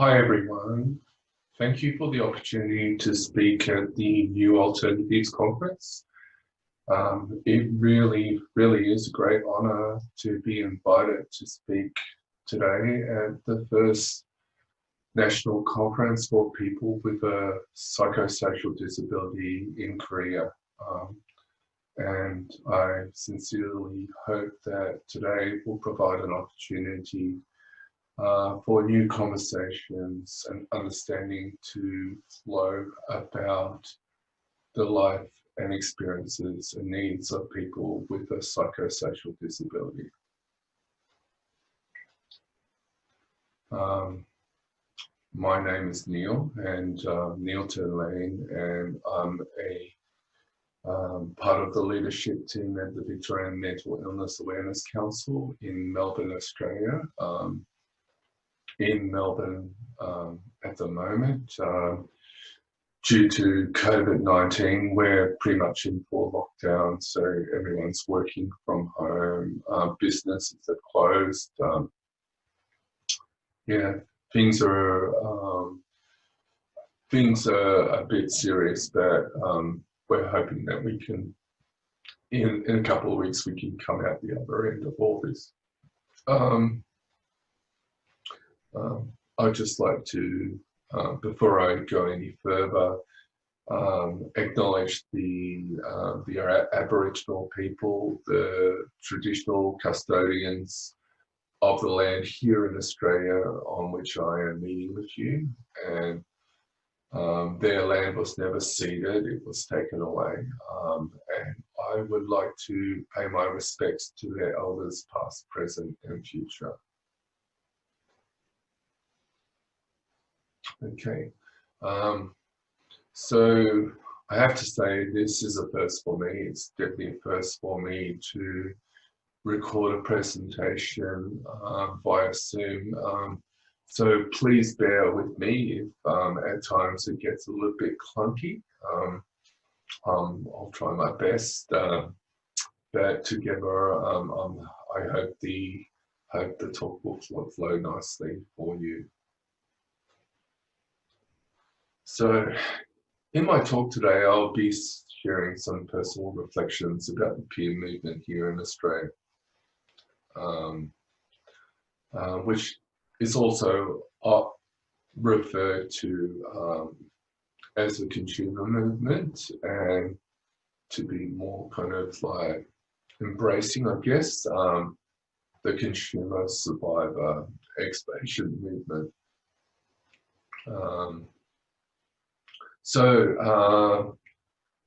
Hi everyone, thank you for the opportunity to speak at the New Alternatives Conference. It really is a great honour to be invited to speak today at the first national conference for people with a psychosocial disability in Korea. And I sincerely hope that today will provide an opportunity for new conversations and understanding to flow about the life and experiences and needs of people with a psychosocial disability. My name is Neil, and Neil Turlane, and I'm a part of the leadership team at the Victorian Mental Illness Awareness Council in Melbourne, Australia. In Melbourne at the moment, due to COVID-19, we're pretty much in full lockdown, so everyone's working from home, businesses have closed. Yeah, things are a bit serious, but we're hoping that we can, in a couple of weeks, we can come out the other end of all this. I'd just like to, before I go any further, acknowledge the Aboriginal people, the traditional custodians of the land here in Australia on which I am meeting with you, and their land was never ceded, it was taken away, and I would like to pay my respects to their elders past, present and future. Okay, so I have to say this is a first for me. It's definitely a first for me to record a presentation via Zoom. So please bear with me if at times it gets a little bit clunky. I'll try my best, but together I hope the talk will flow nicely for you. So in my talk today, I'll be sharing some personal reflections about the peer movement here in Australia, which is also referred to as a consumer movement, and to be more kind of like embracing, I guess, the consumer survivor expansion movement. So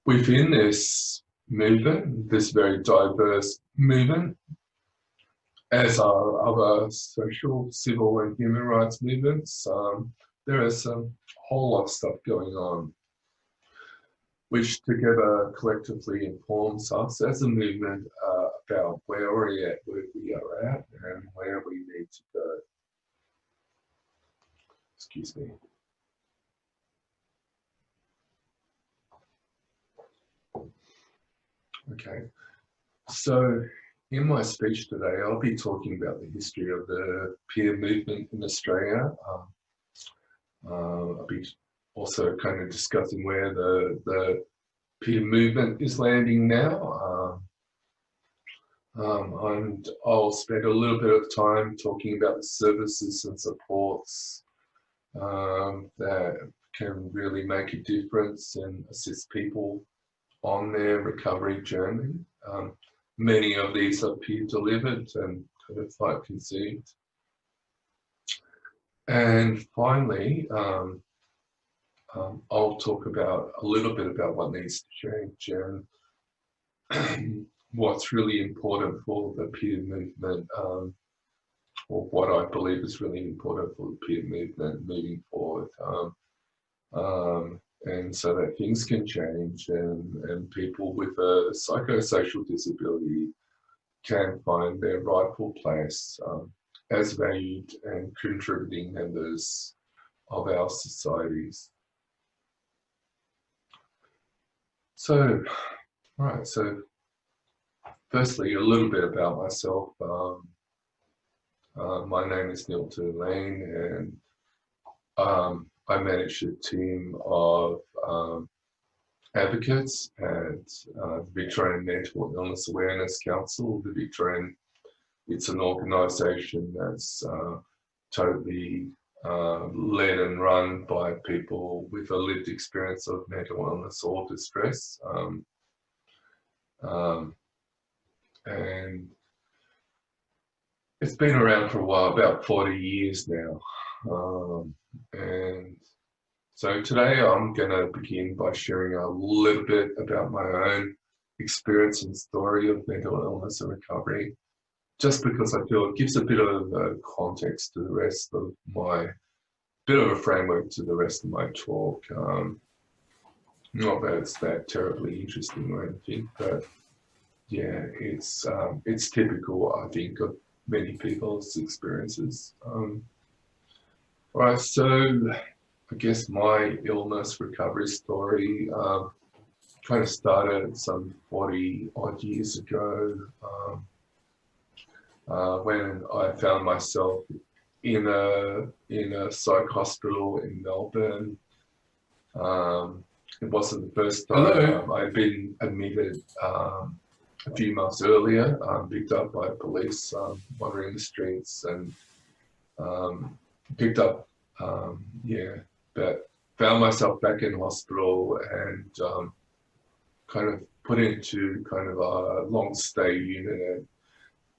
within this movement, this very diverse movement, as are other social, civil and human rights movements, there is a whole lot of stuff going on, which together collectively informs us as a movement about where we are at and where we need to go. Excuse me. Okay, so in my speech today, I'll be talking about the history of the peer movement in Australia. I'll be also kind of discussing where the peer movement is landing now. And I'll spend a little bit of time talking about the services and supports that can really make a difference and assist people on their recovery journey. Many of these are peer delivered and kind of like conceived. And finally, I'll talk about a little bit about what needs to change and what's really important for the peer movement, or what I believe is really important for the peer movement moving forward. And so that things can change and people with a psychosocial disability can find their rightful place as valued and contributing members of our societies. So, all right, so firstly, a little bit about myself. My name is Neil Turlane, and I manage a team of advocates at the Victorian Mental Illness Awareness Council. The Victorian, it's an organisation that's totally led and run by people with a lived experience of mental illness or distress. And it's been around for a while, about 40 years now. And so today I'm going to begin by sharing a little bit about my own experience and story of mental illness and recovery, just because I feel it gives a bit of context to the rest of my, bit of a framework to the rest of my talk. Not that it's that terribly interesting or anything, but yeah, it's typical, I think, of many people's experiences. Right, so I guess my illness recovery story kind of started some 40 odd years ago when I found myself in a psych hospital in Melbourne. It wasn't the first time. I'd been admitted a few months earlier, picked up by police wandering the streets, and picked up, but found myself back in hospital and kind of put into kind of a long stay unit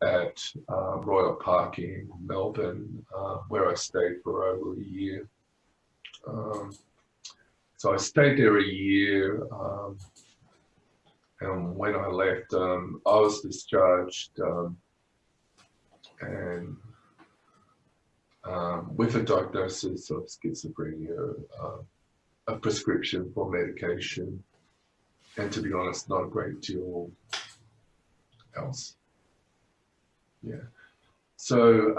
at Royal Park in Melbourne, where I stayed for over a year. So I stayed there a year, and when I left, I was discharged and with a diagnosis of schizophrenia, a prescription for medication, and to be honest, not a great deal else. Yeah. So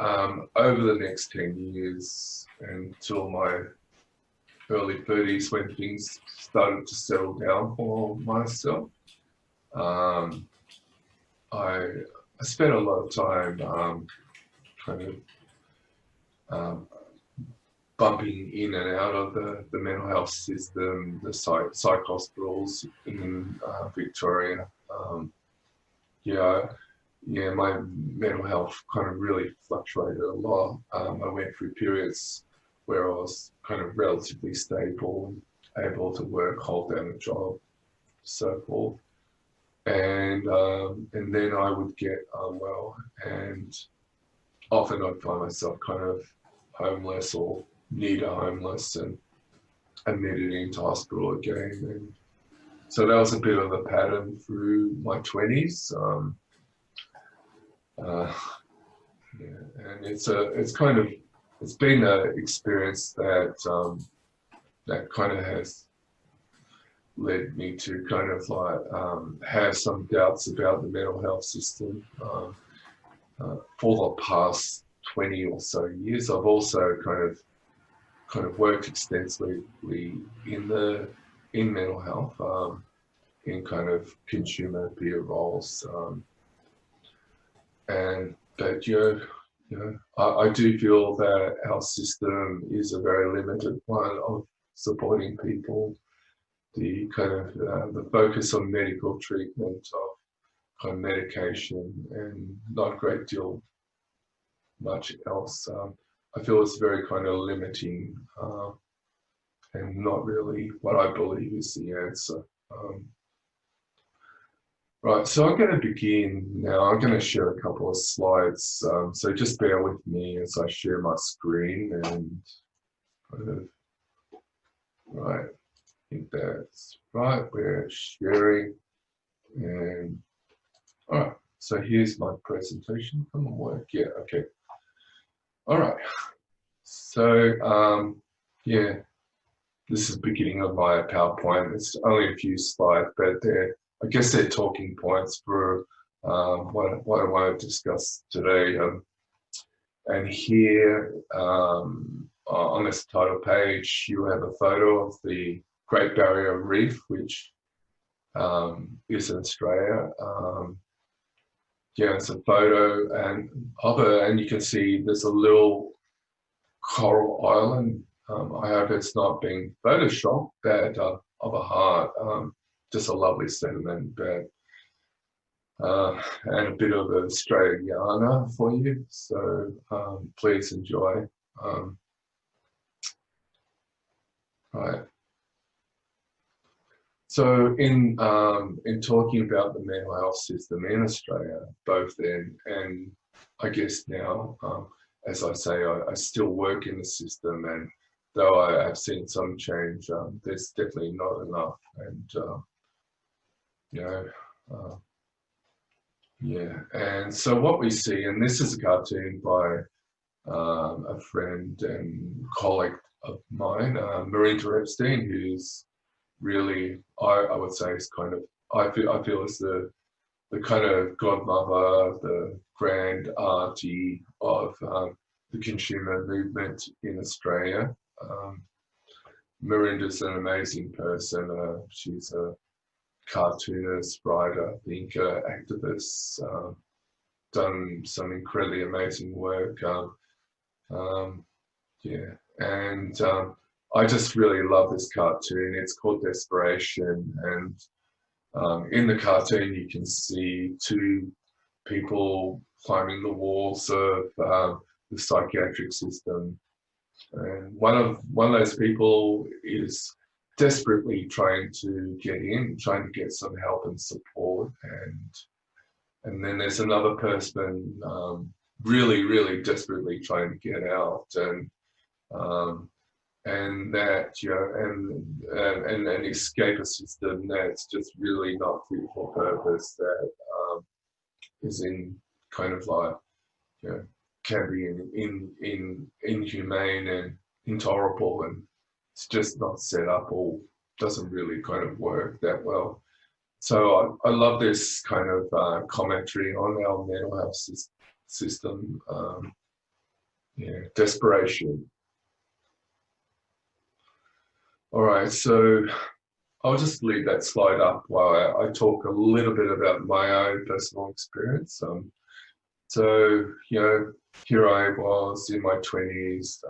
over the next 10 years until my early 30s, when things started to settle down for myself, I spent a lot of time kind of bumping in and out of the mental health system, the psych hospitals in Victoria. My mental health kind of really fluctuated a lot. I went through periods where I was kind of relatively stable, able to work, hold down a job, so forth. And then I would get unwell, and often I'd find myself kind of homeless or near homeless and admitted into hospital again. And so that was a bit of a pattern through my 20s. And it's been an experience that that kind of has led me to kind of like have some doubts about the mental health system. For the past 20 or so years, I've also kind of worked extensively in mental health, in kind of consumer peer roles, but I do feel that our system is a very limited one of supporting people. The kind of the focus on medical treatment of kind of medication and not a great deal much else. I feel it's very kind of limiting and not really what I believe is the answer. Right, so I'm going to begin now. I'm going to share a couple of slides, so just bear with me as I share my screen and kind of, right, I think that's right, we're sharing, and all right, so here's my presentation. Come on, work, yeah, okay. All right, so this is the beginning of my PowerPoint. It's only a few slides, but I guess they're talking points for what I want to discuss today. And here on this title page, you have a photo of the Great Barrier Reef, which is in Australia. It's a photo of it, and you can see there's a little coral island I hope it's not being photoshopped bad of a heart. Just a lovely sentiment, but and a bit of Australiana for you. So please enjoy. Right. So in talking about the mental health system in Australia, both then and I guess now, as I say, I still work in the system, and though I have seen some change, there's definitely not enough. And yeah. And so what we see, and this is a cartoon by a friend and colleague of mine, Marinda Epstein, who's really, I would say, is kind of, I feel is the kind of godmother, the grand auntie of the consumer movement in Australia. Marinda's an amazing person. She's a cartoonist, writer, thinker, activist, done some incredibly amazing work. Yeah, and I just really love this cartoon. It's called Desperation, and in the cartoon you can see two people climbing the walls of the psychiatric system, and one of those people is desperately trying to get in, trying to get some help and support, and then there's another person really desperately trying to get out, and that, you know, and escape a system that's just really not fit for purpose, that is in kind of like, you know, can be inhumane and intolerable, and it's just not set up or doesn't really kind of work that well. So I love this kind of commentary on our mental health system. Yeah, desperation. All right, so I'll just leave that slide up while I talk a little bit about my own personal experience. So, you know, here I was in my 20s.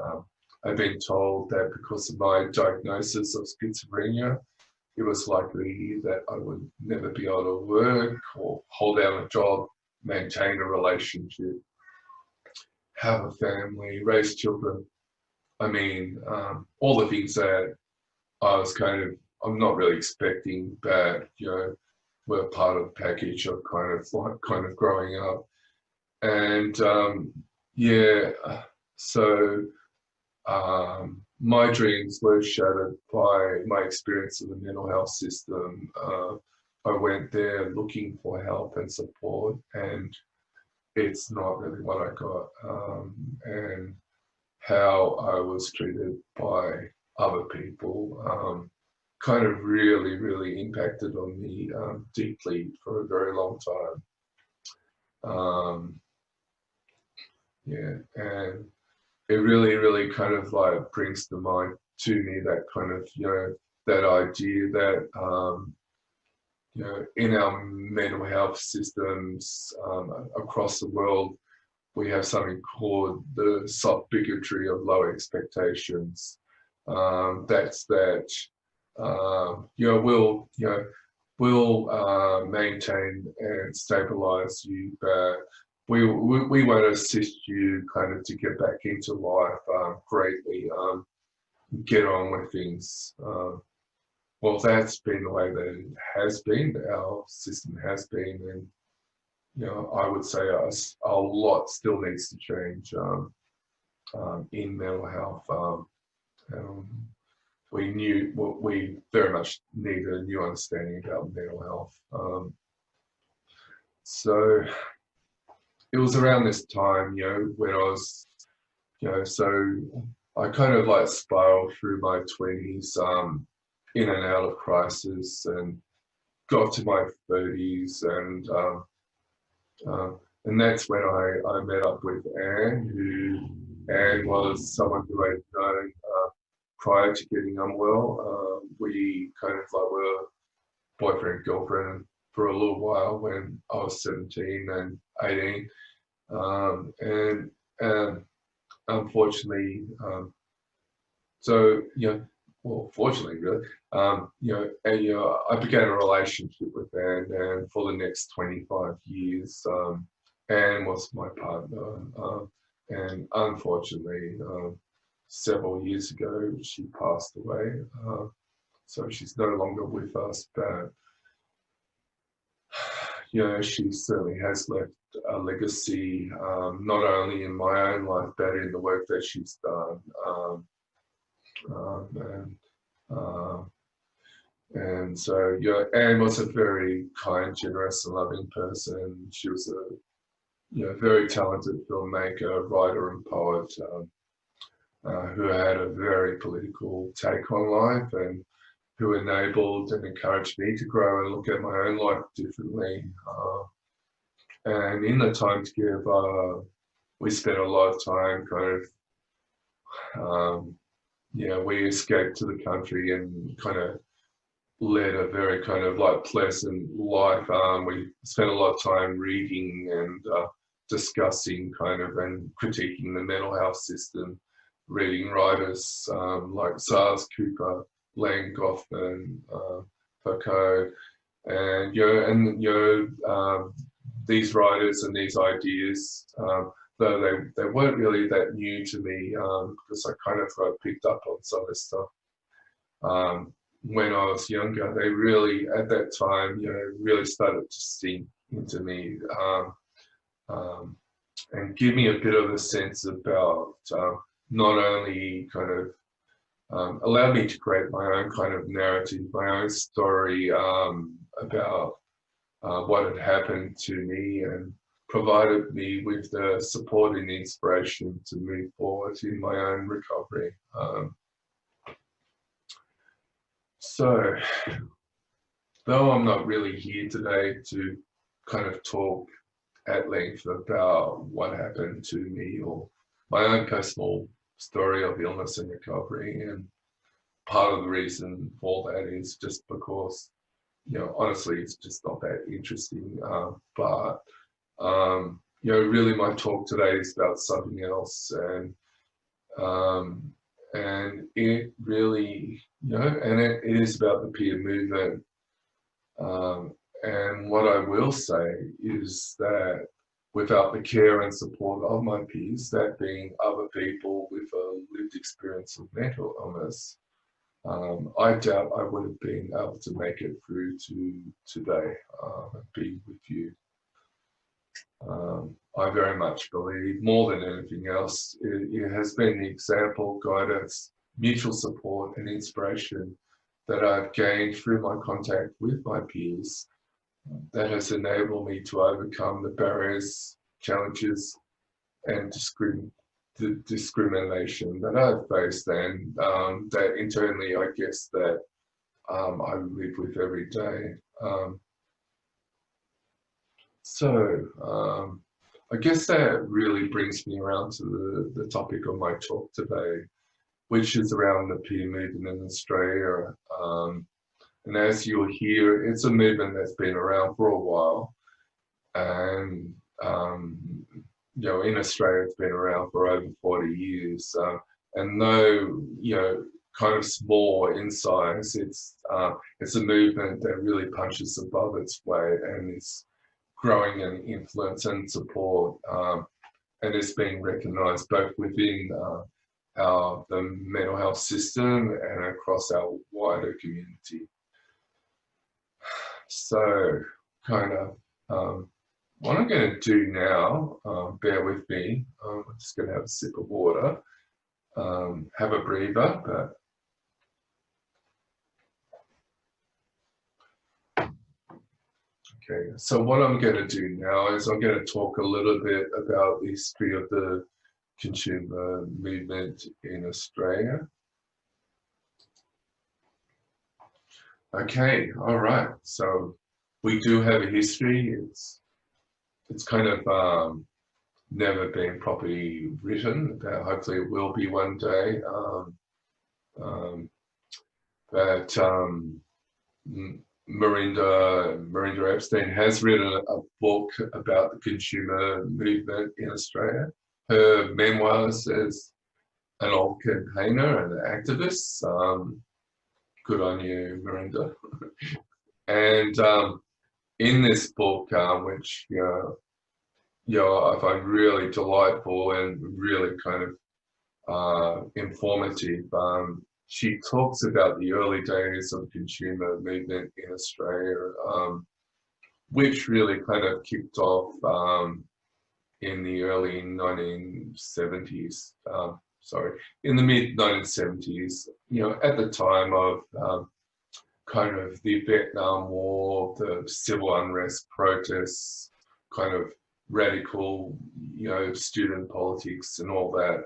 I've been told that because of my diagnosis of schizophrenia, it was likely that I would never be able to work or hold down a job, maintain a relationship, have a family, raise children. I mean, all the things that I was I'm not really expecting, but, you know, were part of the package of kind of growing up. And yeah, so my dreams were shattered by my experience in the mental health system. I went there looking for help and support, and it's not really what I got. And how I was treated by other people kind of really impacted on me deeply for a very long time. Yeah, and it really kind of like brings to mind to me that kind of, you know, that idea that, you know, in our mental health systems across the world, we have something called the soft bigotry of low expectations. That's that, you know, we'll maintain and stabilize you, but we want to assist you kind of to get back into life greatly, get on with things. Well, that's been the way that it has been, our system has been, and, you know, I would say a lot still needs to change in mental health. We very much need a new understanding about mental health. So it was around this time, you know, when I was, you know, so I kind of like spiraled through my 20s in and out of crisis, and got to my 30s, and that's when I met up with Anne was someone who I'd known prior to getting unwell. We kind of like were boyfriend, girlfriend for a little while when I was 17 and 18. And unfortunately, So, well, fortunately, really, I began a relationship with Anne, and for the next 25 years, Anne was my partner, and unfortunately, several years ago, she passed away, so she's no longer with us, but she certainly has left a legacy, not only in my own life, but in the work that she's done. And so, Anne was a very kind, generous, and loving person. She was a very talented filmmaker, writer, and poet who had a very political take on life, and who enabled and encouraged me to grow and look at my own life differently. And in the time together, we spent a lot of time kind of, we escaped to the country and kind of led a very kind of like pleasant life. We spent a lot of time reading and discussing kind of and critiquing the mental health system, reading writers like Sars, Cooper, Lang, Goffman, Foucault, and these writers and these ideas, though they weren't really that new to me, because I kind of picked up on some of this stuff when I was younger. They really, at that time, really started to sink into me and give me a bit of a sense about not only kind of allowed me to create my own kind of narrative, my own story about what had happened to me, and provided me with the support and inspiration to move forward in my own recovery. So, though I'm not really here today to kind of talk at length about what happened to me or my own personal story of illness and recovery, and part of the reason for that is just because, honestly, it's just not that interesting. But really, my talk today is about something else, and it really, and it is about the peer movement. And what I will say is that without the care and support of my peers, that being other people with a lived experience of mental illness, I doubt I would have been able to make it through to today and be with you. I very much believe, more than anything else, it has been the example, guidance, mutual support, and inspiration that I've gained through my contact with my peers that has enabled me to overcome the barriers, challenges, and discrimination that I've faced, and that internally, I guess, that I live with every day. So I guess that really brings me around to the topic of my talk today, which is around the peer movement in Australia. And as you'll hear, it's a movement that's been around for a while. And, in Australia, it's been around for over 40 years. And though, kind of small in size, it's a movement that really punches above its weight and is growing in influence and support, and is being recognised both within the mental health system and across our wider community. So, kind of, what I'm going to do now, bear with me, I'm just going to have a sip of water, have a breather, but okay, so what I'm going to do now is I'm going to talk a little bit about the history of the consumer movement in Australia. Okay, all right, so we do have a history. It's kind of never been properly written, but hopefully it will be one day. But Marinda Epstein has written a book about the consumer movement in Australia. Her memoirs, as an old campaigner and an activist. Good on you, Miranda. And in this book, which I find really delightful and really kind of informative, she talks about the early days of consumer movement in Australia, which really kind of kicked off in the early 1970s. In the mid 1970s, at the time of kind of the Vietnam War, the civil unrest protests, kind of radical, student politics and all that.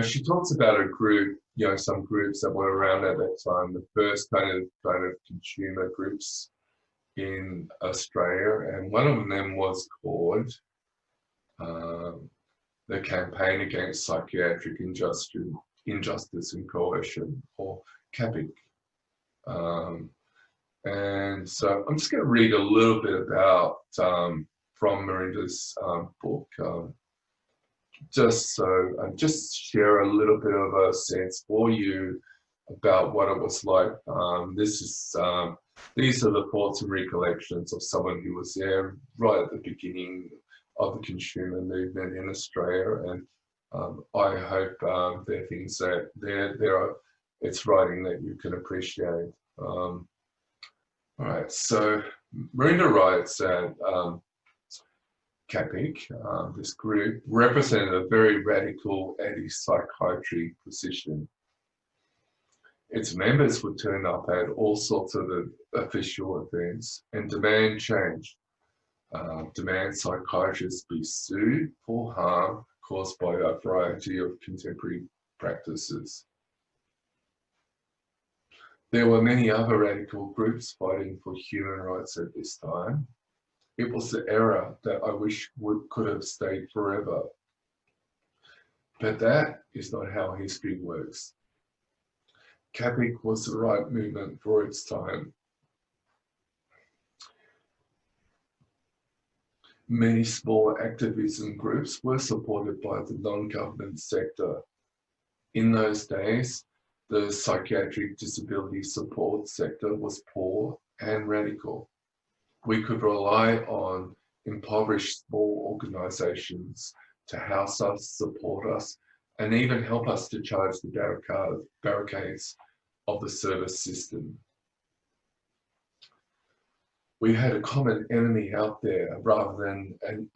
She talks about a group, some groups that were around at that time, the first kind of consumer groups in Australia, and one of them was called the Campaign Against Psychiatric Injustice and Coercion, or CAPIC. And so I'm just going to read a little bit about from Miranda's book, just share a little bit of a sense for you about what it was like. These are the thoughts and recollections of someone who was there right at the beginning of the consumer movement in Australia, and I hope they're things that it's writing that you can appreciate. All right, so Miranda writes that CAPIC, this group, represented a very radical anti-psychiatry position. Its members would turn up at all sorts of official events and demand change. Demand psychiatrists be sued for harm caused by a variety of contemporary practices. There were many other radical groups fighting for human rights at this time. It was the era that I wish could have stayed forever. But that is not how history works. CAPIC was the right movement for its time. Many small activism groups were supported by the non-government sector. In those days, the psychiatric disability support sector was poor and radical. We could rely on impoverished small organisations to house us, support us, and even help us to charge the barricades of the service system. We had a common enemy out there rather than an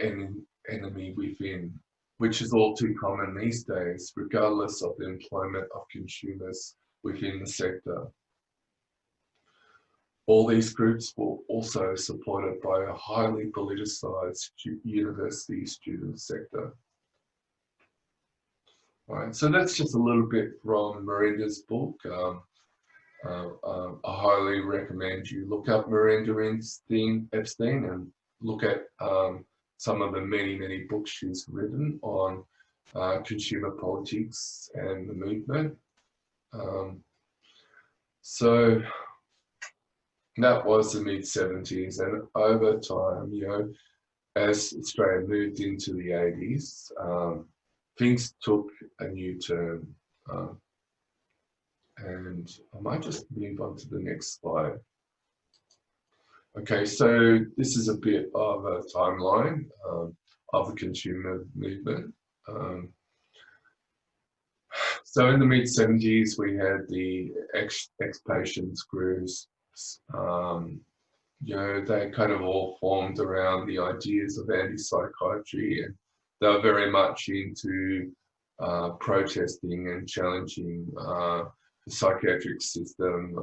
enemy within, which is all too common these days, regardless of the employment of consumers within the sector. All these groups were also supported by a highly politicized university student sector. All right, so that's just a little bit from Miranda's book. I highly recommend you look up Miranda Epstein and look at some of the many books she's written on consumer politics and the movement. So that was the mid-70s, and over time, as Australia moved into the 80s, things took a new turn. And I might just move on to the next slide. Okay, so this is a bit of a timeline of the consumer movement. So in the mid-70s, we had the ex-patients groups. They kind of all formed around the ideas of anti-psychiatry, and they were very much into protesting and challenging the psychiatric system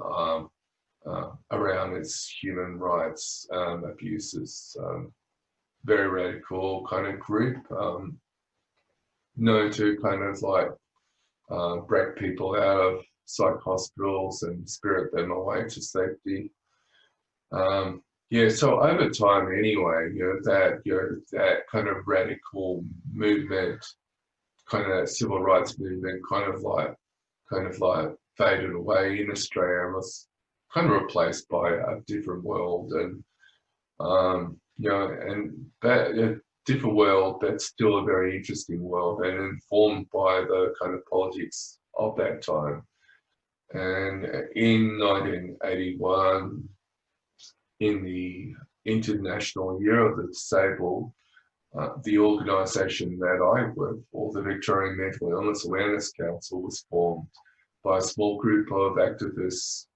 around its human rights abuses. Very radical kind of group, known to kind of like break people out of psych hospitals and spirit them away to safety. So over time anyway, that kind of radical movement, kind of that civil rights movement, kind of like faded away in Australia and was kind of replaced by a different world. And different world that's still a very interesting world and informed by the kind of politics of that time. And in 1981, in the International Year of the Disabled, the organisation that I work for, the Victorian Mental Illness Awareness Council, was formed by a small group of activists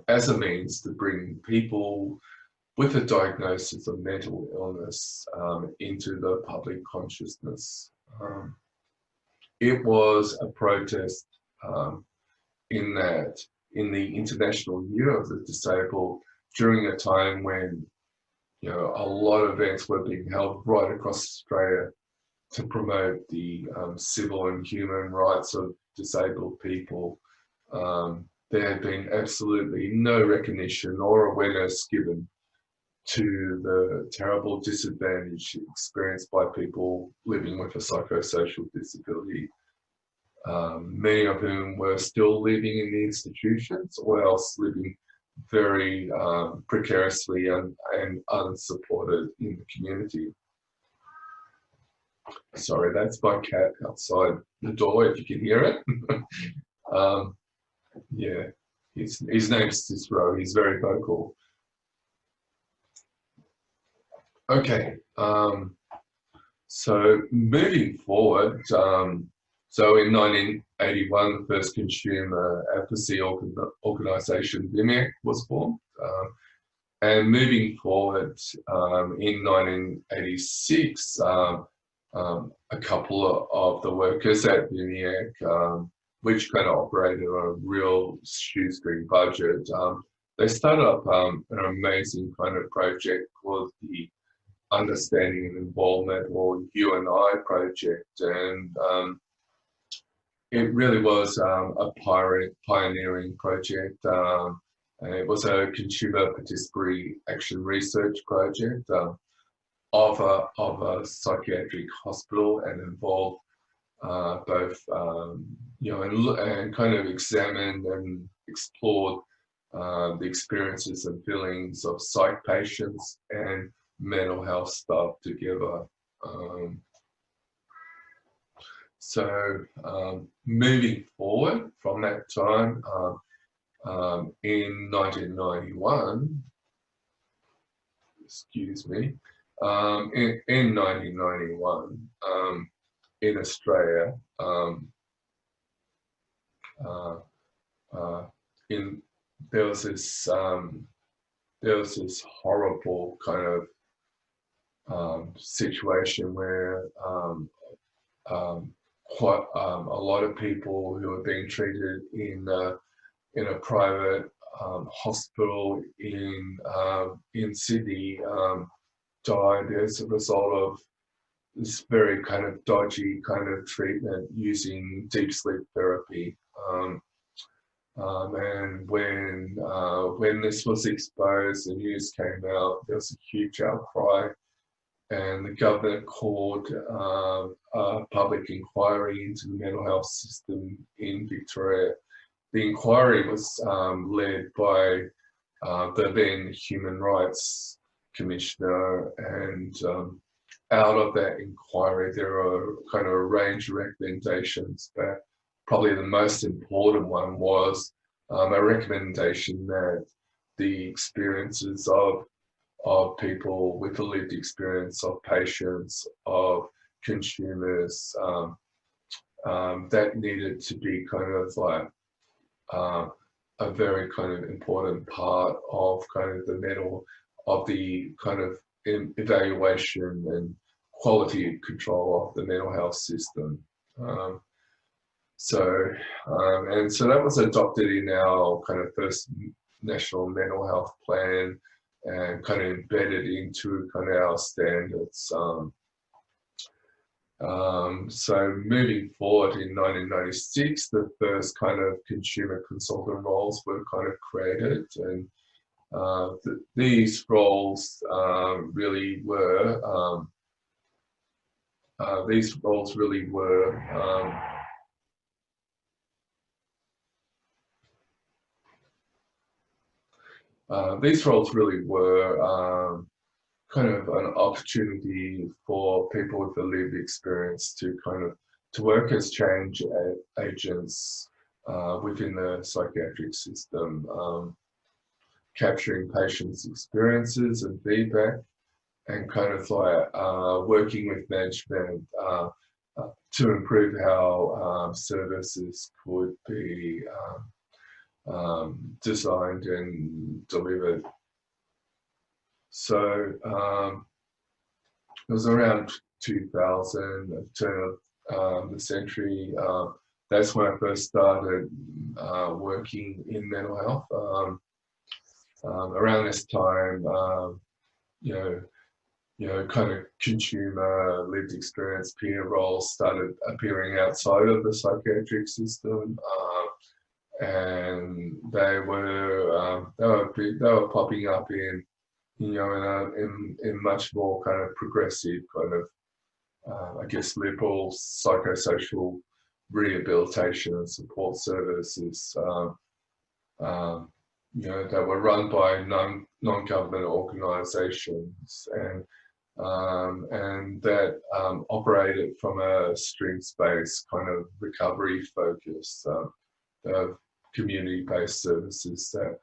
as a means to bring people with a diagnosis of mental illness into the public consciousness. It was a protest in the International Year of the Disabled during a time when a lot of events were being held right across Australia to promote the civil and human rights of disabled people. There had been absolutely no recognition or awareness given to the terrible disadvantage experienced by people living with a psychosocial disability, many of whom were still living in the institutions or else living very precariously and unsupported in the community. Sorry, that's my cat outside the door, if you can hear it. Yeah, his name's Cicero, he's very vocal. Okay, so moving forward, so in 1981, the first consumer advocacy organisation, WIMAC, was formed. And moving forward, in 1986, a couple of the workers at WIMAC, which kind of operated on a real shoestring budget, they started up an amazing kind of project called the Understanding and Involvement, or UNI project, and it really was a pioneering project. It was a consumer participatory action research project of a psychiatric hospital, and involved both and kind of examined and explored the experiences and feelings of psych patients and mental health staff together. So moving forward from that time, in 1991, excuse me, in 1991, in Australia, there was this horrible kind of situation where quite a lot of people who were being treated in a private hospital in Sydney died as a result of this very kind of dodgy kind of treatment using deep sleep therapy. And when this was exposed, the news came out, there was a huge outcry, and the government called a public inquiry into the mental health system in Victoria. The inquiry was led by the then Human Rights Commissioner, and out of that inquiry there are kind of a range of recommendations, but probably the most important one was a recommendation that the experiences of people with a lived experience, of patients, of consumers, that needed to be kind of like a very kind of important part of kind of the kind of evaluation and quality control of the mental health system. So that was adopted in our kind of first national mental health plan and kind of embedded into kind of our standards. So moving forward in 1996, the first kind of consumer consultant roles were kind of created, and these roles really were kind of an opportunity for people with a lived experience to to work as change agents within the psychiatric system, capturing patients' experiences and feedback, and kind of like working with management to improve how services could be designed and delivered. So it was around 2000, the turn of the century. That's when I first started working in mental health. Around this time, kind of consumer lived experience peer roles started appearing outside of the psychiatric system, and they were popping up in much more kind of progressive kind of I guess liberal psychosocial rehabilitation and support services. That were run by non-government organisations and that operated from a strengths-based kind of recovery focus, community-based services that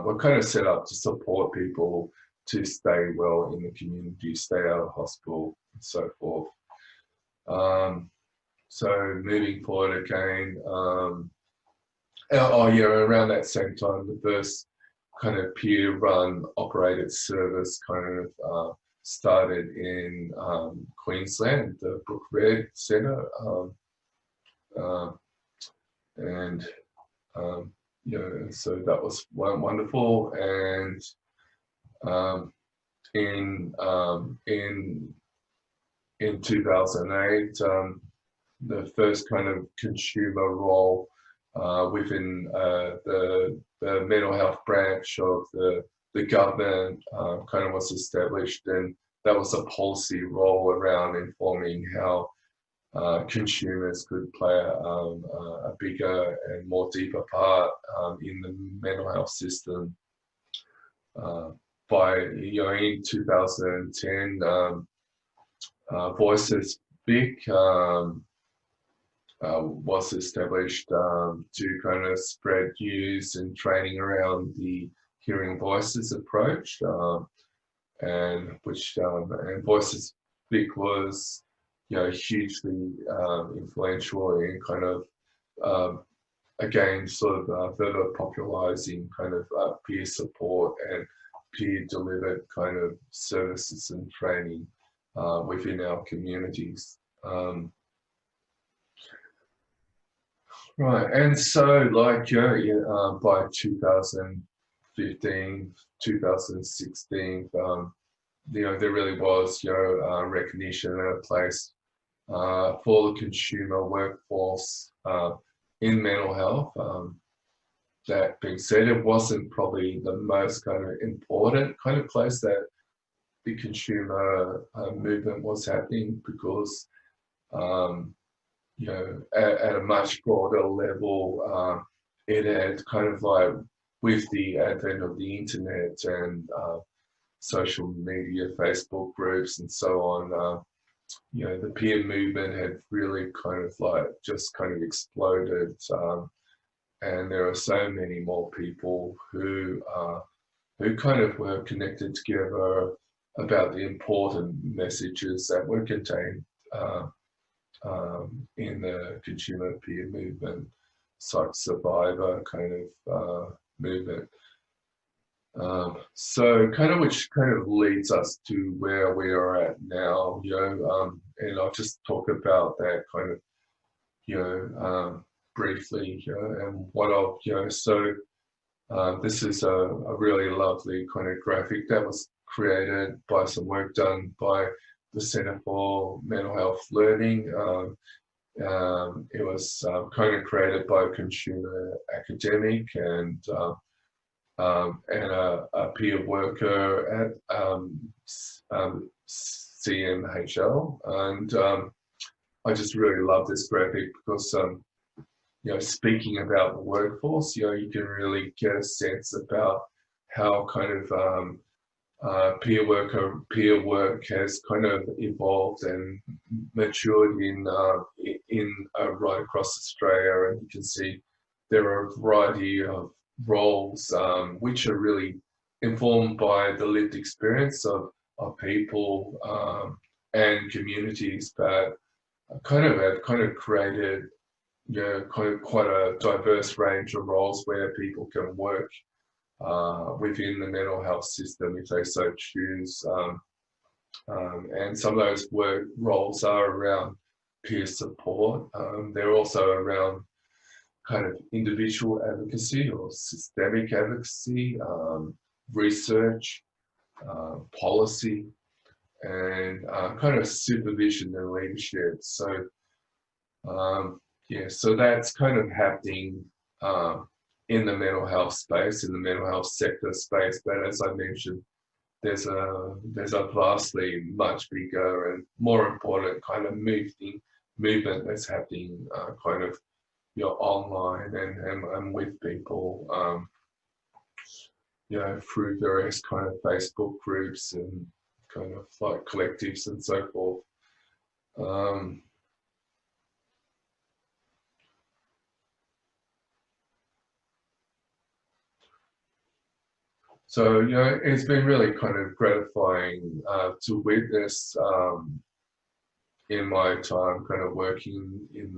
were kind of set up to support people to stay well in the community, stay out of hospital, and so forth. So moving forward again, around that same time, the first kind of peer-run operated service kind of started in Queensland, the Brook Red Centre, so that was wonderful. And in 2008, the first kind of consumer role within the mental health branch of the government kind of was established, and that was a policy role around informing how consumers could play a bigger and more deeper part in the mental health system. In 2010, Voices Big was established to kind of spread news and training around the hearing voices approach, and Voices Big was hugely influential in kind of again sort of further popularizing kind of peer support and peer delivered kind of services and training within our communities. Right, and so like by 2015, 2016, there really was recognition and a place for the consumer workforce in mental health. That being said, it wasn't probably the most kind of important kind of place that the consumer movement was happening, because at a much broader level, it had kind of like, with the advent of the internet and social media, Facebook groups and so on, the peer movement had really kind of like just kind of exploded, and there are so many more people who kind of were connected together about the important messages that were contained in the consumer peer movement, psych survivor kind of movement. So which kind of leads us to where we are at now, and I'll just talk about that kind of, briefly, and what I'll, so this is a really lovely kind of graphic that was created by some work done by the Centre for Mental Health Learning. It was kind of created by a consumer academic and a peer worker at CMHL, and I just really love this graphic because speaking about the workforce, you can really get a sense about how kind of peer work has kind of evolved and matured in right across Australia, and you can see there are a variety of roles which are really informed by the lived experience of people and communities, but have kind of created quite a diverse range of roles where people can work within the mental health system if they so choose. And some of those work roles are around peer support. They're also around kind of individual advocacy or systemic advocacy, research, policy, and kind of supervision and leadership. So yeah, so that's kind of happening in the mental health space, in the mental health sector space. But as I mentioned, there's a vastly much bigger and more important kind of movement that's happening kind of online and with people, through various kind of Facebook groups and kind of like collectives and so forth. So, it's been really kind of gratifying to witness in my time kind of working in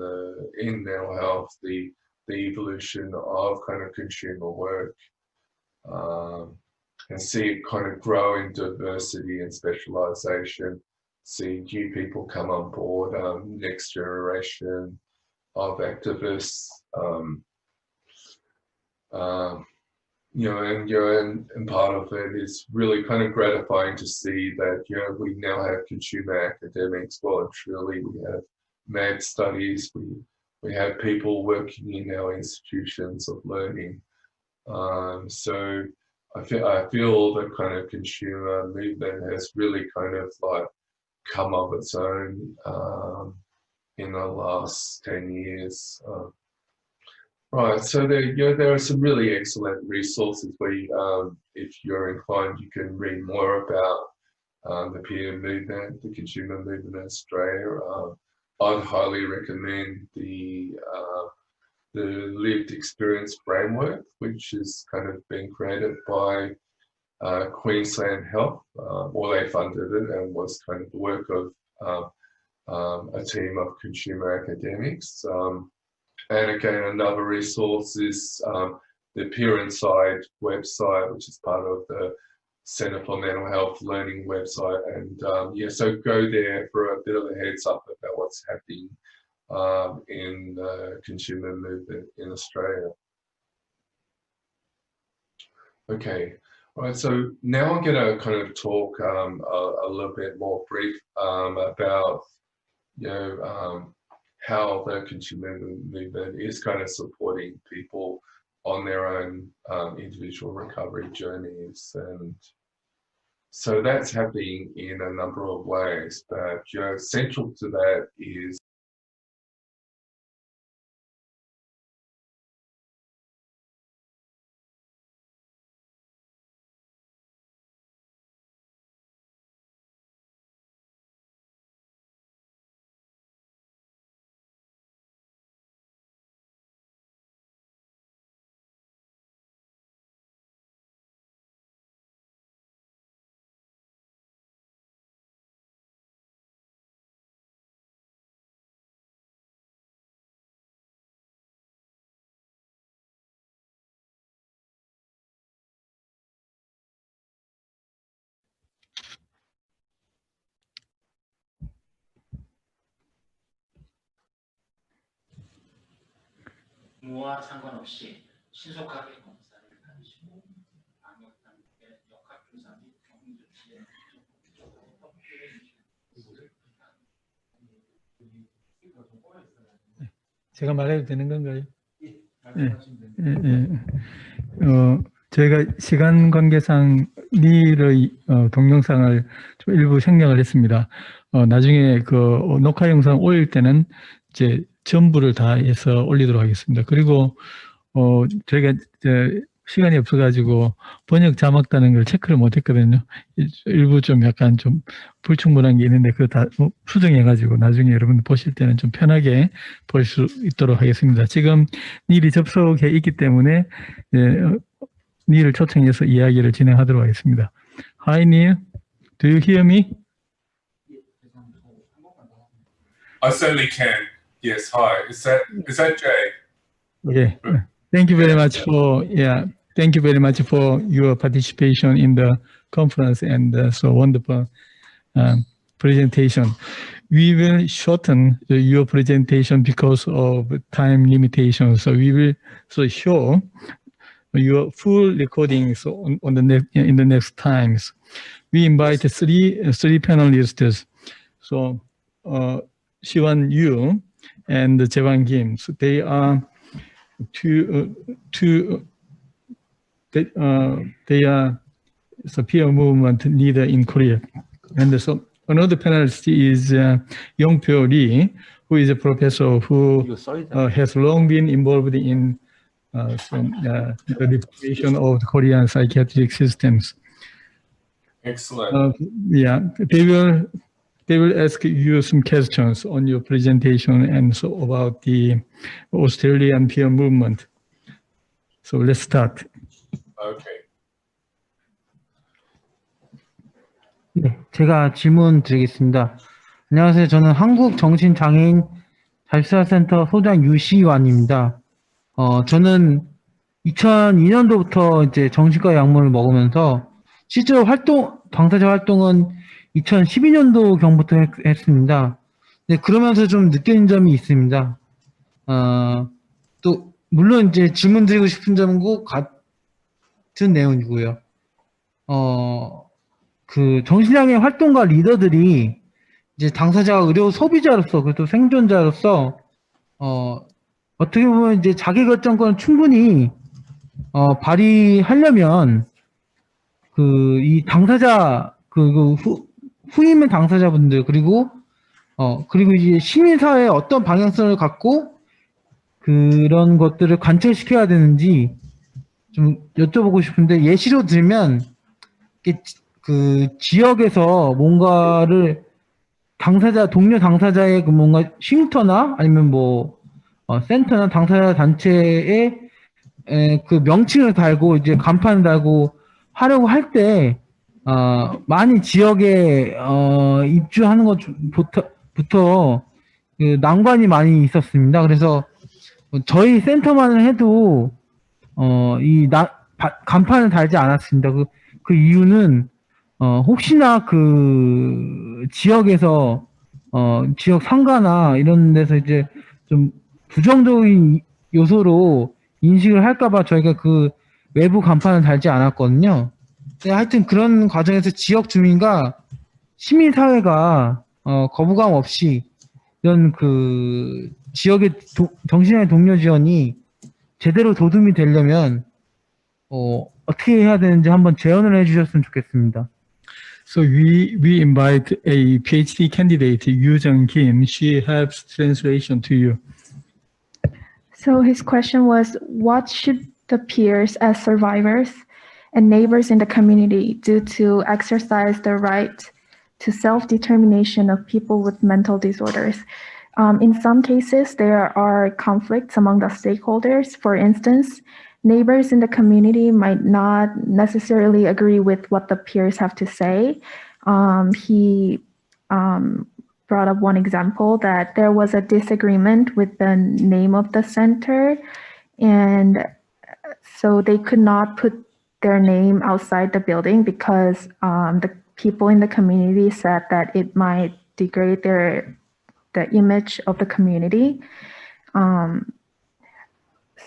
mental health, the evolution of kind of consumer work, and see it kind of grow in diversity and specialization, see new people come on board, next generation of activists, and part of it is really kind of gratifying to see that, we now have consumer academics. Well, and truly we have mad studies, we have people working in our institutions of learning. So I feel the kind of consumer movement has really kind of like come of its own in the last 10 years. Right, so there are some really excellent resources where if you're inclined, you can read more about the peer movement, the consumer movement in Australia. I'd highly recommend the lived experience framework, which has kind of been created by Queensland Health, or they funded it, and was kind of the work of a team of consumer academics. And again, another resource is the Peer Inside website, which is part of the Centre for Mental Health Learning website. And so go there for a bit of a heads up about what's happening in the consumer movement in Australia. Okay, all right, so now I'm going to kind of talk a little bit more brief about, how the consumer movement is kind of supporting people on their own individual recovery journeys. And so that's happening in a number of ways, but central to that is 무와 상관없이 신속하게 검사를 하시고 방역당국의 역학조사 및 경위 조치에 제가 말해도 되는 건가요? 저희가 시간 관계상 리의 동영상을 좀 일부 생략을 했습니다. 나중에 그 녹화 영상 올릴 때는 이제 전부를 다 해서 올리도록 하겠습니다. 그리고 저희가 시간이 없어가지고 번역 자막 다는 걸 체크를 못했거든요. 일부 좀 약간 좀 불충분한 게 있는데 그거 다 수정해가지고 나중에 여러분 보실 때는 좀 편하게 볼 수 있도록 하겠습니다. 지금 닐이 접속해 있기 때문에 닐을 초청해서 이야기를 진행하도록 하겠습니다. Hi Neil, do you hear me? I certainly can. Yes, hi. Is that Jay? Okay. Thank you very much for thank you very much for your participation in the conference and so wonderful presentation. We will shorten your presentation because of time limitations. So we will show your full recordings on the in the next times. We invite three panelists. So Siwan Yu and Jaewon Kim. So they are they are a peer movement leader in Korea. And so another panelist is Yongpyo Lee, who is a professor who has long been involved in the reformation of the Korean psychiatric systems. Excellent. They will ask you some questions on your presentation and so about the Australian peer movement. So let's start. Okay. 네, 제가 질문 드리겠습니다. 안녕하세요. 저는 한국정신장애인 자기결정센터 소장 유시완입니다. 저는 2002년도부터 이제 정신과 약물을 먹으면서 실제로 당사자 활동은 2012년도경부터 했습니다. 네, 그러면서 좀 느낀 점이 있습니다. 또 물론 이제 질문 드리고 싶은 점은 꼭 같은 내용이고요. 그 정신장애 활동가 리더들이 이제 당사자가 의료 소비자로서 그래도 생존자로서 어떻게 보면 이제 자기결정권을 충분히 발휘하려면 이 당사자 후임의 당사자분들 그리고 이제 시민사회의 어떤 방향성을 갖고 그런 것들을 관철시켜야 되는지 좀 여쭤보고 싶은데 예시로 들면 그 지역에서 뭔가를 동료 당사자의 그 뭔가 쉼터나 아니면 뭐 센터나 당사자 단체에 그 명칭을 달고 이제 간판을 달고 하려고 할 때 많이 지역에 입주하는 것부터 그 난관이 많이 있었습니다. 그래서 저희 센터만을 해도 간판을 달지 않았습니다. 그 이유는 혹시나 그 지역에서 지역 상가나 이런 데서 이제 좀 부정적인 요소로 인식을 할까봐 저희가 그 외부 간판을 달지 않았거든요. 네, 하여튼 그런 과정에서 지역 주민과 시민사회가 거부감 없이 이런 그 지역의 정신장애 동료 지원이 제대로 도움이 되려면 어떻게 해야 되는지 한번 제언을 해주셨으면 좋겠습니다. So we invite a PhD candidate, Yoo-jung Kim. She helps translation to you. So his question was, what should the peers as survivors and neighbors in the community do to exercise the right to self-determination of people with mental disorders? In some cases, there are conflicts among the stakeholders. For instance, neighbors in the community might not necessarily agree with what the peers have to say. He brought up one example that there was a disagreement with the name of the center, and so they could not put their name outside the building because the people in the community said that it might degrade the image of the community.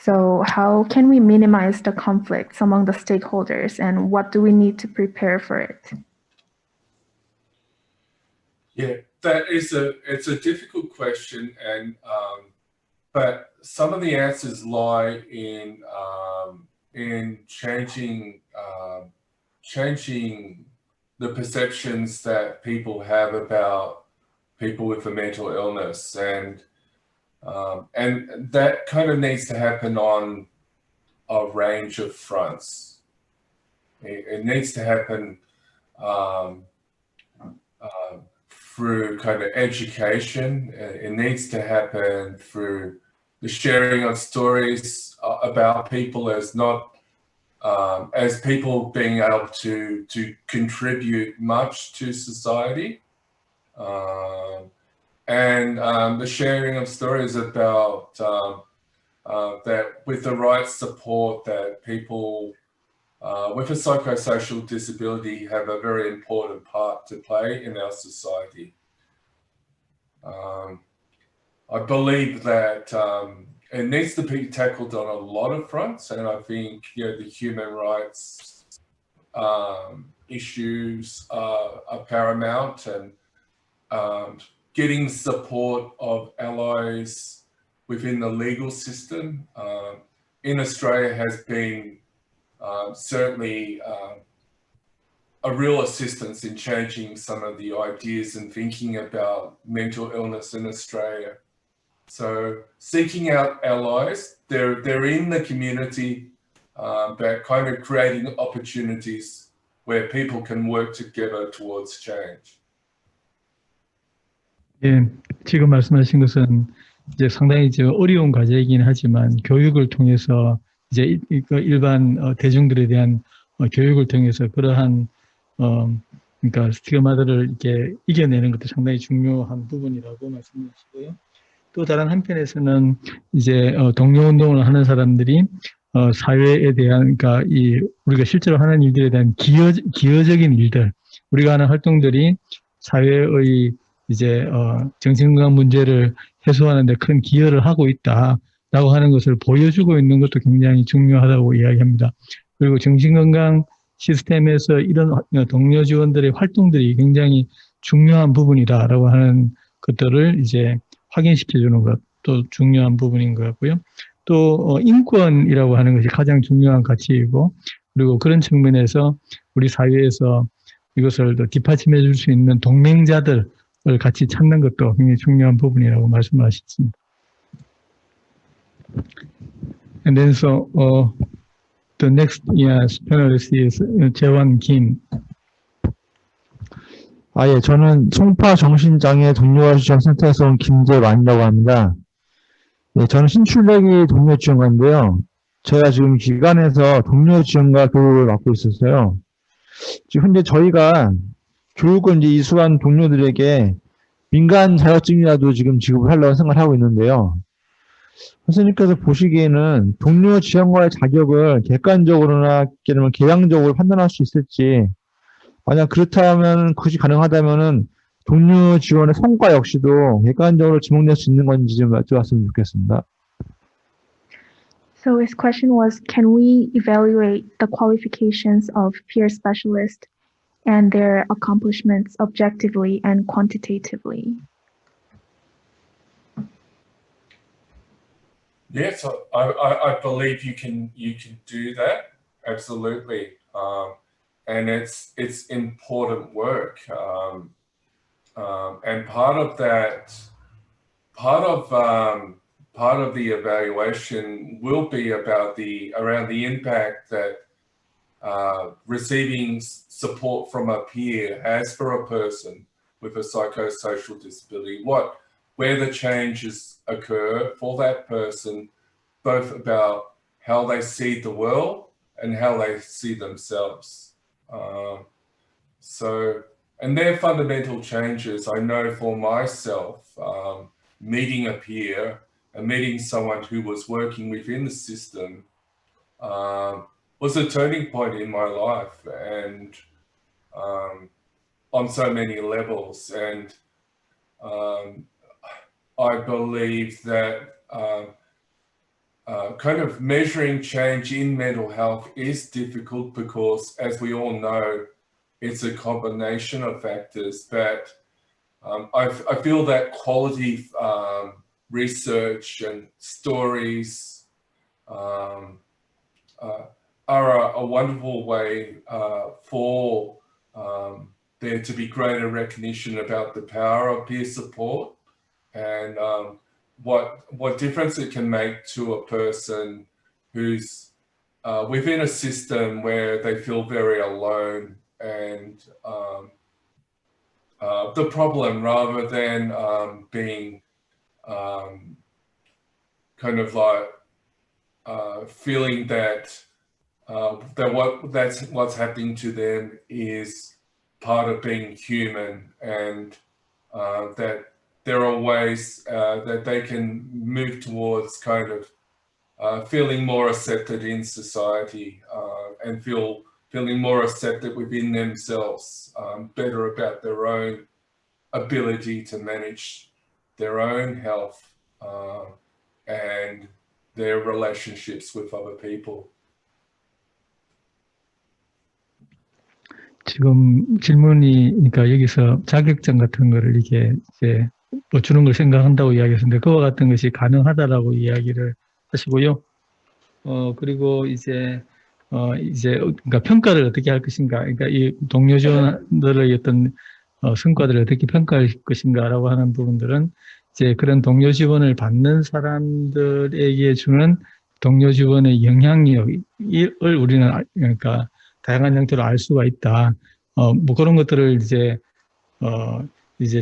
So how can we minimize the conflicts among the stakeholders, and what do we need to prepare for it? Yeah, it's a difficult question, and but some of the answers lie in changing the perceptions that people have about people with a mental illness, and that kind of needs to happen on a range of fronts. It needs to happen through kind of education. It needs to happen through the sharing of stories about people as not as people being able to contribute much to society, and the sharing of stories about that with the right support that people with a psychosocial disability have a very important part to play in our society. I believe that it needs to be tackled on a lot of fronts, and I think the human rights issues are paramount, and getting support of allies within the legal system in Australia has been certainly a real assistance in changing some of the ideas and thinking about mental illness in Australia. So seeking out allies, they're in the community, but kind of creating opportunities where people can work together towards change. 예, 지금 말씀하신 것은 이제 상당히 이제 어려운 과제이긴 하지만 교육을 통해서 이제 일반 대중들에 대한 교육을 통해서 그러한 그러니까 스티그마들을 이렇게 이겨내는 것도 상당히 중요한 부분이라고 말씀하시고요. 또 다른 한편에서는 이제 동료 운동을 하는 사람들이 사회에 대한 그러니까 우리가 실제로 하는 일들에 대한 기여적인 일들, 우리가 하는 활동들이 사회의 이제 정신건강 문제를 해소하는 데 큰 기여를 하고 있다라고 하는 것을 보여주고 있는 것도 굉장히 중요하다고 이야기합니다. 그리고 정신건강 시스템에서 이런 동료 지원들의 활동들이 굉장히 중요한 부분이다라고 하는 것들을 이제 확인시켜주는 것도 중요한 부분인 것 같고요. 또 인권이라고 하는 것이 가장 중요한 가치이고, 그리고 그런 측면에서 우리 사회에서 이것을 더 뒷받침해 줄 수 있는 동맹자들을 같이 찾는 것도 굉장히 중요한 부분이라고 말씀하셨습니다. And then so the next panelist is 재원 김. 예, 저는 송파 정신장애 동료지원센터에서 온 김재완이라고 합니다. 예, 저는 신출대기 동료지원과인데요. 제가 지금 기관에서 동료지원과 교육을 맡고 있었어요. 지금 현재 저희가 교육을 이제 이수한 동료들에게 민간 자격증이라도 지금 지급을 하려고 생각을 하고 있는데요. 선생님께서 보시기에는 동료 지원과의 자격을 객관적으로나 아니면 개량적으로 판단할 수 있을지, 만약 그렇다면 그것이 가능하다면은 동료 지원의 성과 역시도 객관적으로 지목될 수 있는 건지 좀 여쭤봤으면 좋겠습니다. So his question was, can we evaluate the qualifications of peer specialists and their accomplishments objectively and quantitatively? Yes, I believe you can do that, absolutely, and it's important work, and part of the evaluation will be around the impact that receiving support from a peer has for a person with a psychosocial disability, where the changes occur for that person, both about how they see the world and how they see themselves. And they're fundamental changes. I know for myself, meeting a peer and meeting someone who was working within the system was a turning point in my life, and on so many levels. And I believe that kind of measuring change in mental health is difficult because, as we all know, it's a combination of factors. But I feel that quality research and stories are a wonderful way for there to be greater recognition about the power of peer support, and what difference it can make to a person who's within a system where they feel very alone and the problem, rather than being kind of like feeling that what's happening to them is part of being human, and that there are ways that they can move towards kind of feeling more accepted in society and feeling more accepted within themselves, better about their own ability to manage their own health and their relationships with other people. 지금 질문이, 그러니까 여기서 자격증 같은 거를 이게 이제 뭐 주는 걸 생각한다고 이야기했는데, 그와 같은 것이 가능하다라고 이야기를 하시고요. 그리고 이제 그러니까 평가를 어떻게 할 것인가, 그러니까 이 동료 지원들의 어떤 성과들을 어떻게 평가할 것인가라고 하는 부분들은 이제 그런 동료 지원을 받는 사람들에게 주는 동료 지원의 영향력을 우리는 그러니까 다양한 형태로 알 수가 있다. 뭐 그런 것들을 이제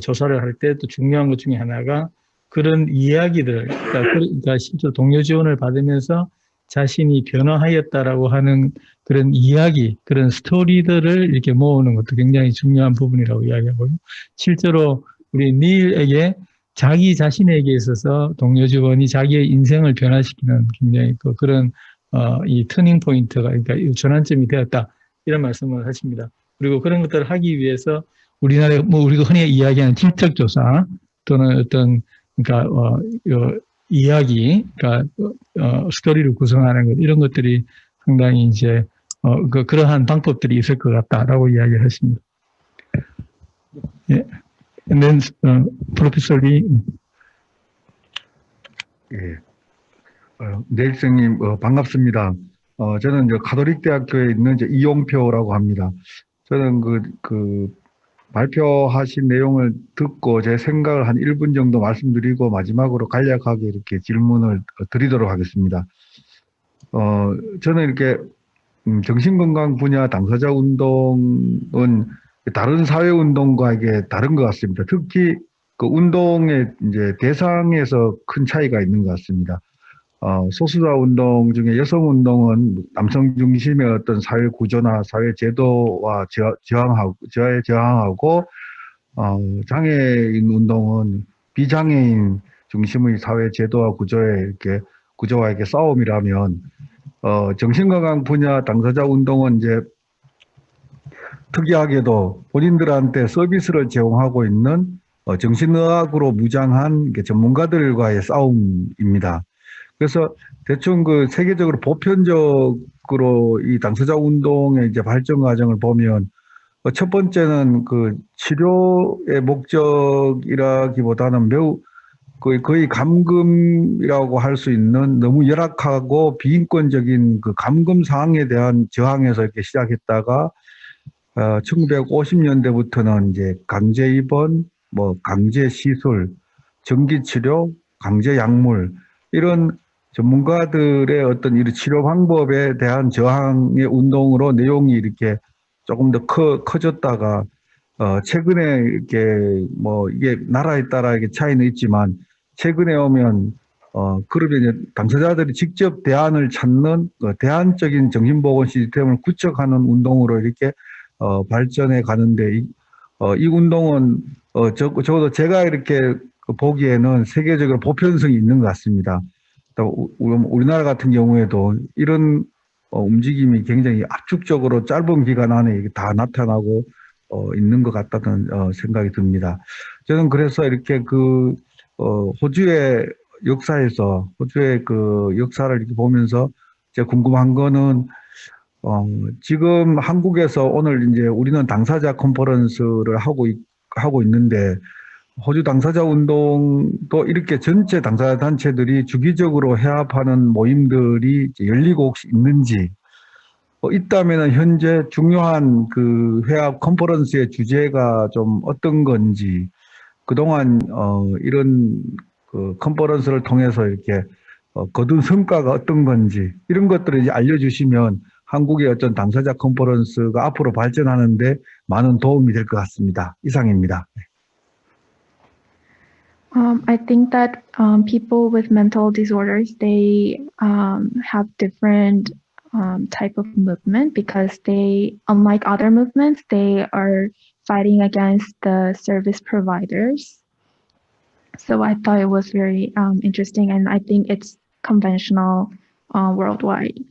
조사를 할 때 또 중요한 것 중에 하나가 그런 이야기들, 그러니까 실제로 동료 지원을 받으면서 자신이 변화하였다라고 하는 그런 이야기, 그런 스토리들을 이렇게 모으는 것도 굉장히 중요한 부분이라고 이야기하고요. 실제로 우리 닐에게 자기 자신에게 있어서 동료 지원이 자기의 인생을 변화시키는 굉장히 그런 이 터닝 포인트가, 그러니까 전환점이 되었다, 이런 말씀을 하십니다. 그리고 그런 것들을 하기 위해서 우리나라에 뭐 우리가 흔히 이야기하는 질적 조사 또는 어떤 그러니까 이야기, 그러니까 스토리를 구성하는 것, 이런 것들이 상당히 이제 그러한 방법들이 있을 것 같다라고 이야기를 했습니다. 예. And then Professor Lee. 예. 내일생님 반갑습니다. 저는 이제 가톨릭 대학교에 있는 이제 이용표라고 합니다. 저는 그 발표하신 내용을 듣고 제 생각을 한 1분 정도 말씀드리고 마지막으로 간략하게 이렇게 질문을 드리도록 하겠습니다. 저는 이렇게 정신건강 분야 당사자 운동은 다른 사회 운동과 이게 다른 것 같습니다. 특히 그 운동의 이제 대상에서 큰 차이가 있는 것 같습니다. 소수자 운동 중에 여성 운동은 남성 중심의 어떤 사회 구조나 사회 제도와 저하에 저항하고, 장애인 운동은 비장애인 중심의 사회 제도와 구조와 이렇게 싸움이라면, 정신건강 분야 당사자 운동은 이제 특이하게도 본인들한테 서비스를 제공하고 있는 정신의학으로 무장한 전문가들과의 싸움입니다. 그래서 대충 그 세계적으로 보편적으로 이 당사자 운동의 이제 발전 과정을 보면, 첫 번째는 그 치료의 목적이라기보다는 매우 거의 감금이라고 할 수 있는 너무 열악하고 비인권적인 그 감금 상황에 대한 저항에서 이렇게 시작했다가 1950년대부터는 이제 강제 입원, 뭐 강제 시술, 전기 치료, 강제 약물, 이런 전문가들의 어떤 이런 치료 방법에 대한 저항의 운동으로 내용이 이렇게 조금 더 커졌다가 최근에 이렇게 뭐 이게 나라에 따라 이게 차이는 있지만 최근에 오면 그러면 이제 당사자들이 직접 대안을 찾는 대안적인 정신보건 시스템을 구축하는 운동으로 이렇게 발전해 가는데, 이 운동은 적어도 제가 이렇게 보기에는 세계적으로 보편성이 있는 것 같습니다. 우리나라 같은 경우에도 이런 움직임이 굉장히 압축적으로 짧은 기간 안에 다 나타나고 있는 것 같다는 생각이 듭니다. 저는 그래서 이렇게 호주의 역사에서, 호주의 그 역사를 이렇게 보면서 제가 궁금한 거는, 지금 한국에서 오늘 이제 우리는 당사자 컨퍼런스를 하고 있는데, 호주 당사자 운동도 이렇게 전체 당사자 단체들이 주기적으로 회합하는 모임들이 열리고 혹시 있는지, 있다면 현재 중요한 그 회합 컨퍼런스의 주제가 좀 어떤 건지, 그동안 이런 그 컨퍼런스를 통해서 이렇게 거둔 성과가 어떤 건지 이런 것들을 이제 알려주시면 한국의 어떤 당사자 컨퍼런스가 앞으로 발전하는데 많은 도움이 될 것 같습니다. 이상입니다. I think that people with mental disorders, they have different type of movement because they, unlike other movements, they are fighting against the service providers. So I thought it was very interesting, and I think it's conventional worldwide.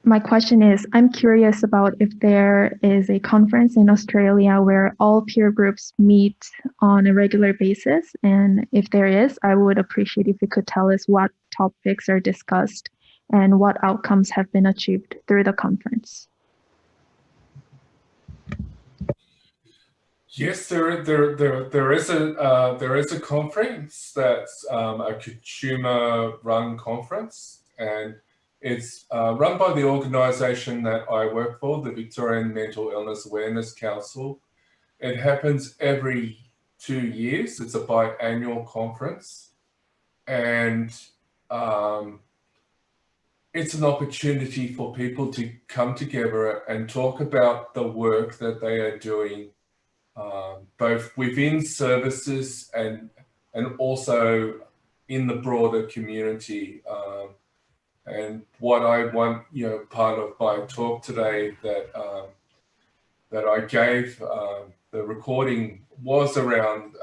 My question is, I'm curious about if there is a conference in Australia where all peer groups meet on a regular basis, and if there is, I would appreciate if you could tell us what topics are discussed and what outcomes have been achieved through the conference. Yes, there is a conference that's a consumer-run conference, and it's run by the organisation that I work for, the Victorian Mental Illness Awareness Council. It happens every 2 years. It's a biannual conference, and it's an opportunity for people to come together and talk about the work that they are doing, both within services and also in the broader community. And what I want, part of my talk today that I gave, the recording was around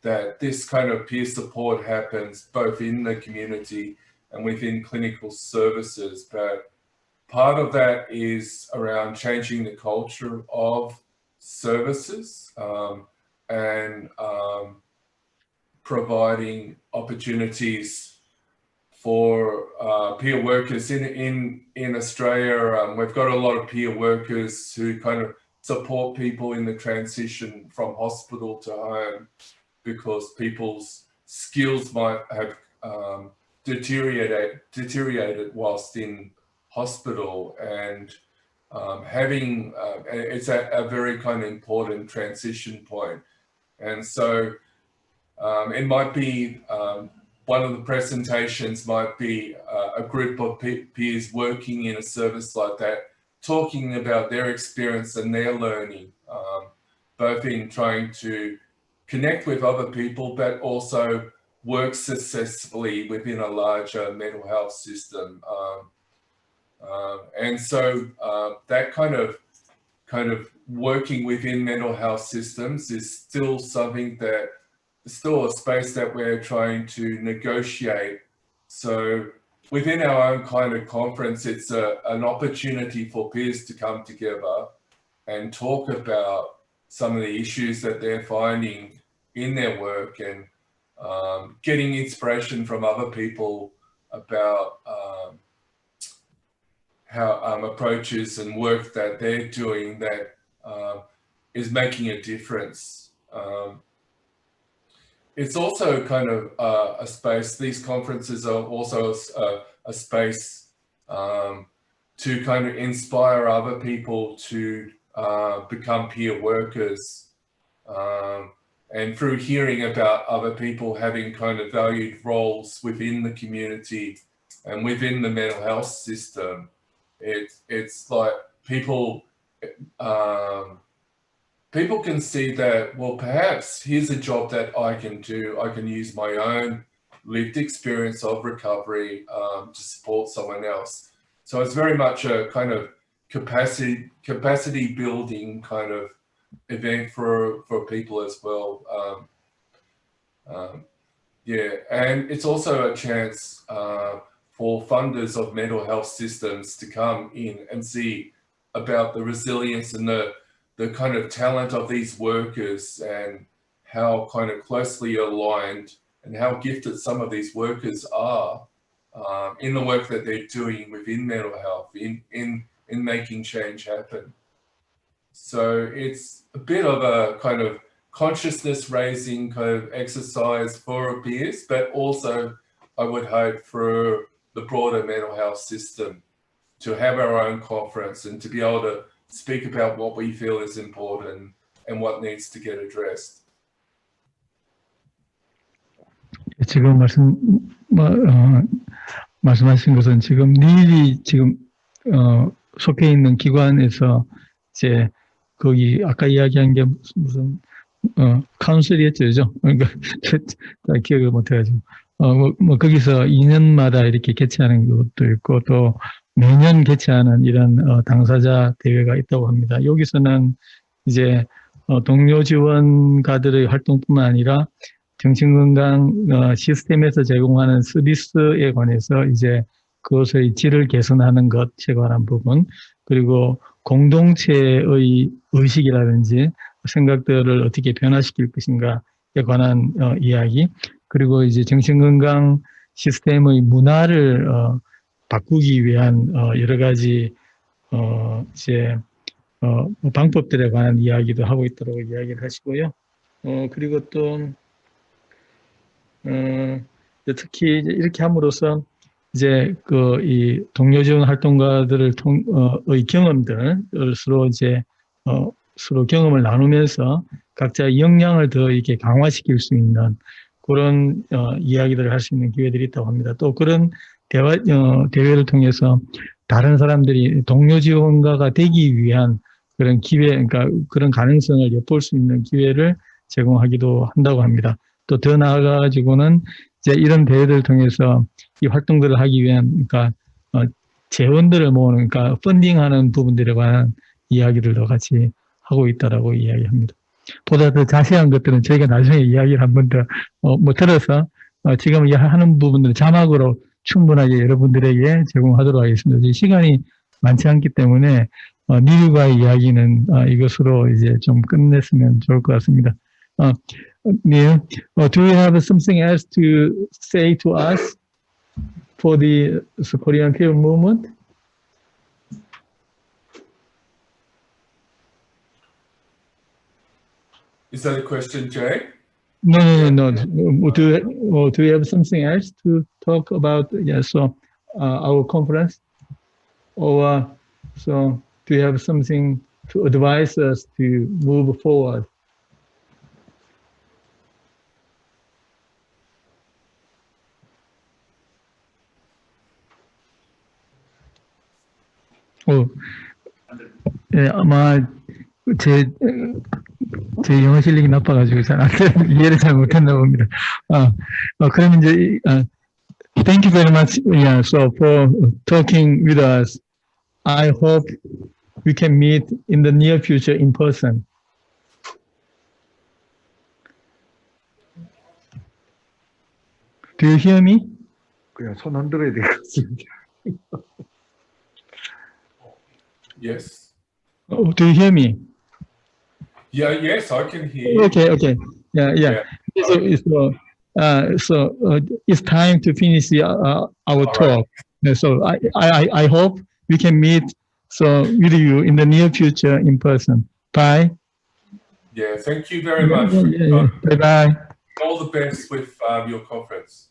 that this kind of peer support happens both in the community and within clinical services. But part of that is around changing the culture of services and providing opportunities for peer workers in Australia. We've got a lot of peer workers who kind of support people in the transition from hospital to home because people's skills might have deteriorated whilst in hospital, and having it's a very kind of important transition point. And so it might be one of the presentations might be a group of peers working in a service like that, talking about their experience and their learning, both in trying to connect with other people, but also work successfully within a larger mental health system. And so that kind of working within mental health systems is still something that still a space that we're trying to negotiate. So within our own kind of conference, it's an opportunity for peers to come together and talk about some of the issues that they're finding in their work, and getting inspiration from other people about how approaches and work that they're doing that is making a difference. It's also kind of a space, these conferences are also a space to kind of inspire other people to become peer workers. And through hearing about other people having kind of valued roles within the community and within the mental health system, it's like people can see that, well, perhaps here's a job that I can do. I can use my own lived experience of recovery to support someone else. So it's very much a kind of capacity building kind of event for people as well. Yeah, and it's also a chance for funders of mental health systems to come in and see about the resilience and the kind of talent of these workers, and how kind of closely aligned and how gifted some of these workers are in the work that they're doing within mental health, in making change happen. So it's a bit of a kind of consciousness raising kind of exercise for peers, but also I would hope for the broader mental health system to have our own conference and to be able to speak about what we feel is important and what needs to get addressed. 지금 말씀하신 것은 지금 니일이 지금 속해 있는 기관에서 이제 거기 아까 이야기한 게 무슨 카운슬이었죠, 그죠? 그러니까 기억을 못해가지고 거기서 2년마다 이렇게 개최하는 것도 있고 또 매년 개최하는 이런 당사자 대회가 있다고 합니다. 여기서는 이제 동료지원가들의 활동뿐만 아니라 정신건강 시스템에서 제공하는 서비스에 관해서 이제 그것의 질을 개선하는 것에 관한 부분, 그리고 공동체의 의식이라든지 생각들을 어떻게 변화시킬 것인가에 관한 이야기, 그리고 이제 정신건강 시스템의 문화를 바꾸기 위한 여러 가지 방법들에 관한 이야기도 하고 있다고 이야기를 하시고요. 그리고 또 특히 이렇게 함으로써 이제 이 동료지원 활동가들의 경험들을 서로 경험을 나누면서 각자의 역량을 더 이렇게 강화시킬 수 있는 그런 이야기들을 할 수 있는 기회들이 있다고 합니다. 또 그런 대회를 통해서 다른 사람들이 동료지원가가 되기 위한 그런 기회, 그러니까 그런 가능성을 엿볼 수 있는 기회를 제공하기도 한다고 합니다. 또 더 나아가지고는 이제 이런 대회들을 통해서 이 활동들을 하기 위한, 그러니까 재원들을 모으는, 그러니까 펀딩하는 부분들에 관한 이야기들도 같이 하고 있다라고 이야기합니다. 보다 더 자세한 것들은 저희가 나중에 이야기를 한 번 더 들어서 지금 하는 부분들을 자막으로 충분하게 여러분들에게 제공하도록 하겠습니다. 시간이 많지 않기 때문에 니일과의 이야기는 이것으로 이제 좀 끝냈으면 좋을 것 같습니다. Neil, do you have something else to say to us for the Korean film movement? Is that a question, Jay? No. Do you have something else to talk about? Yeah, so our conference, or so do you have something to advise us to move forward? 예, 아마 제 영어 실력이 나빠가지고 이해를 잘 못했나 봅니다. 그럼 이제 thank you very much. Yeah, so for talking with us. I hope we can meet in the near future in person. Do you hear me? 그냥 손 흔들어야 될 것 같습니다. Yes. Oh, do you hear me? Yeah, yes, I can hear you. Okay. Yeah. So it's time to finish our talk. Right. So I hope we can meet with you in the near future in person. Bye. Yeah, thank you very much. Yeah. Bye. All the best with your conference.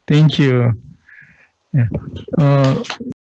Thank you. Yeah.